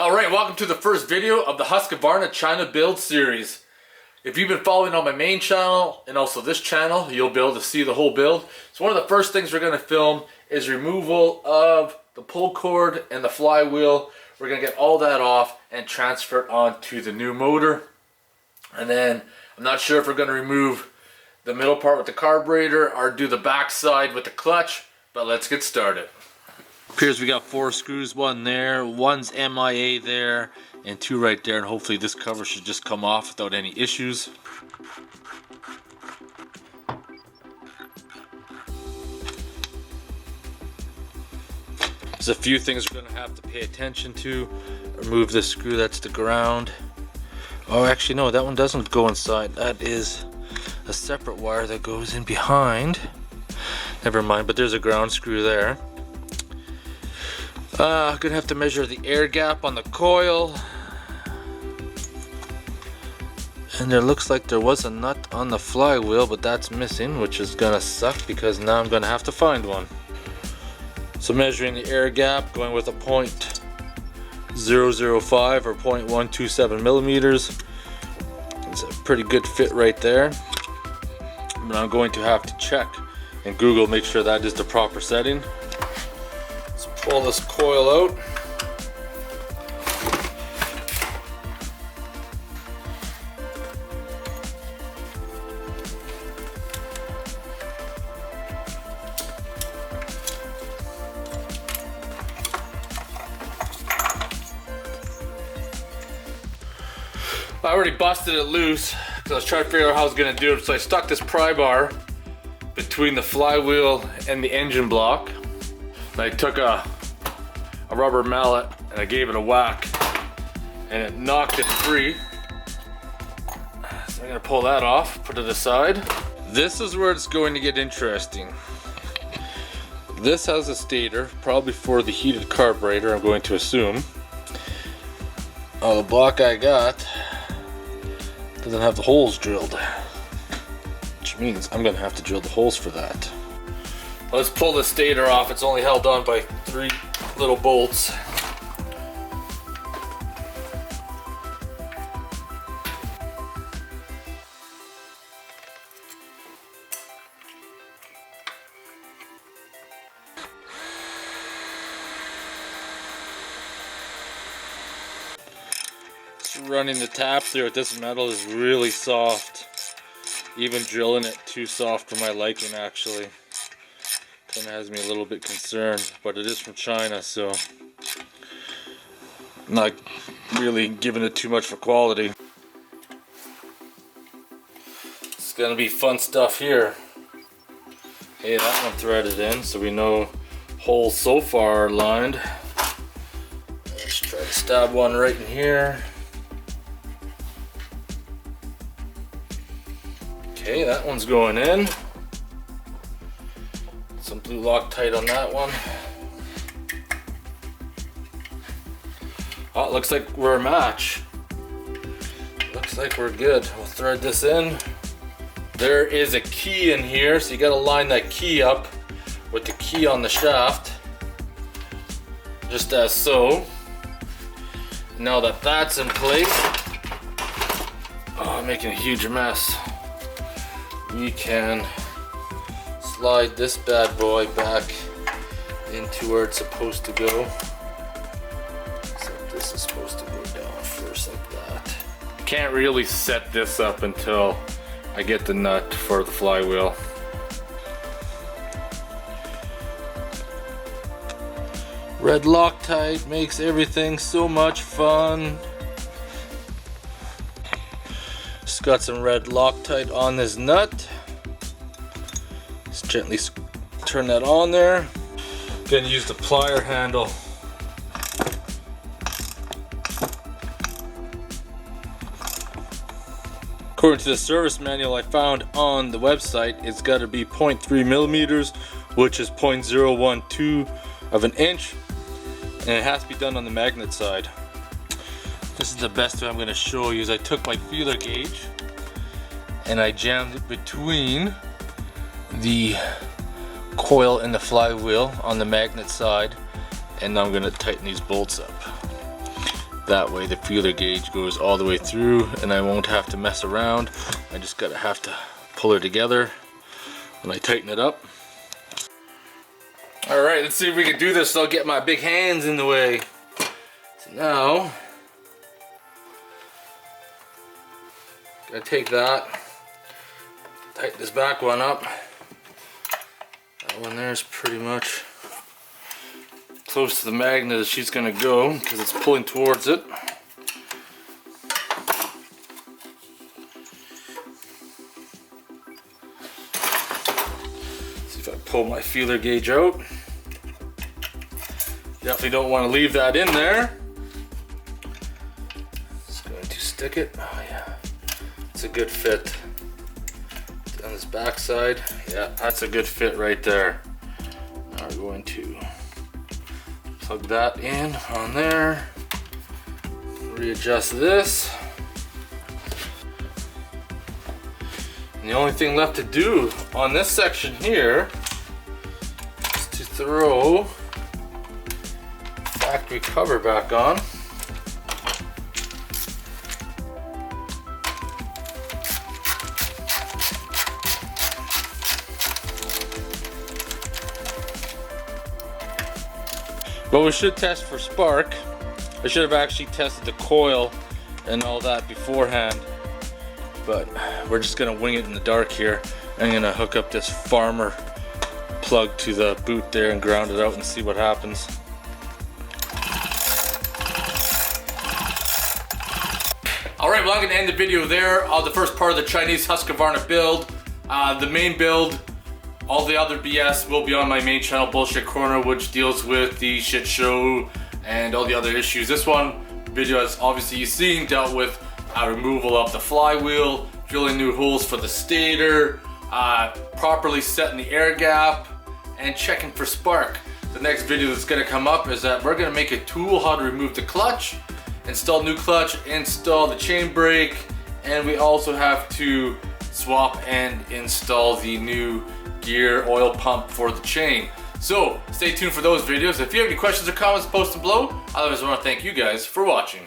Alright, welcome to the first video of the Husqvarna China build series. If you've been following on my main channel and also this channel, you'll be able to see the whole build. So one of the first things we're going to film is removal of the pull cord and the flywheel. We're going to get all that off and transfer it onto the new motor. And then I'm not sure if we're going to remove the middle part with the carburetor or do the back side with the clutch, but let's get started. Appears we got 4 screws, one there, one's MIA there, and 2 right there, and hopefully this cover should just come off without any issues. There's a few things we're going to have to pay attention to. Remove this screw, that's the ground. Oh, actually no, that one doesn't go inside. That is a separate wire that goes in behind. Never mind, but there's a ground screw there. Gonna have to measure the air gap on the coil. And there looks like there was a nut on the flywheel, but that's missing, which is gonna suck because now I'm gonna have to find one. So measuring the air gap, going with a 0.005 or 0.127 millimeters. It's a pretty good fit right there. But I'm going to have to check and Google, make sure that is the proper setting. Pull this coil out. I already busted it loose because I was trying to figure out how I was going to do it. So I stuck this pry bar between the flywheel and the engine block. And I took a rubber mallet and I gave it a whack and it knocked it free. So I'm gonna pull that off, put it aside. This is where it's going to get interesting. This has a stator, probably for the heated carburetor, I'm going to assume. Oh, the block I got doesn't have the holes drilled, which means I'm gonna have to drill the holes for that. Let's pull the stator off. It's only held on by 3 little bolts. Just running the tap through it. This metal is really soft. Even drilling it too soft for my liking, actually. Kind of has me a little bit concerned, but it is from China, so I'm not really giving it too much for quality. It's gonna be fun stuff here. Hey, that one threaded in, so we know holes so far are lined. Let's try to stab one right in here. Okay, that one's going in. Some blue Loctite on that one. Oh, it looks like we're a match. Looks like we're good. We'll thread this in. There is a key in here, so you gotta line that key up with the key on the shaft. Just as so. Now that that's in place, oh, I'm making a huge mess. We can slide this bad boy back into where it's supposed to go. Except this is supposed to go down first like that. Can't really set this up until I get the nut for the flywheel. Red Loctite makes everything so much fun. Just got some red Loctite on this nut. Just gently turn that on there. Gonna use the plier handle. According to the service manual I found on the website, it's got to be 0.3 millimeters, which is 0.012 of an inch, and it has to be done on the magnet side. This is the best way I'm going to show you. Is I took my feeler gauge and I jammed it between the coil and the flywheel on the magnet side, and now I'm going to tighten these bolts up. That way the feeler gauge goes all the way through and I won't have to mess around. I just have to pull her together when I tighten it up. Alright, let's see if we can do this. I'll get my big hands in the way. So now, gotta take that, tighten this back one up. That one there is pretty much close to the magnet as she's gonna go because it's pulling towards it. See if I pull my feeler gauge out. Definitely don't want to leave that in there. Just going to stick it. Oh yeah, it's a good fit. On this back side, yeah, that's a good fit right there. Now we're going to plug that in on there. Readjust this. And the only thing left to do on this section here is to throw factory cover back on. But we should test for spark. I should have actually tested the coil and all that beforehand, but we're just gonna wing it in the dark here. I'm gonna hook up this farmer plug to the boot there and ground it out and see what happens. Alright, well, I'm gonna end the video there. The first part of the Chinese Husqvarna build. The main build, all the other BS will be on my main channel, Bullshit Corner, which deals with the shit show and all the other issues. This one video, as obviously you've seen, dealt with removal of the flywheel, drilling new holes for the stator, properly setting the air gap, and checking for spark. The next video that's gonna come up is that we're gonna make a tool how to remove the clutch, install new clutch, install the chain brake, and we also have to swap and install the new gear oil pump for the chain. So stay tuned for those videos. If you have any questions or comments, post them below. Otherwise, I want to thank you guys for watching.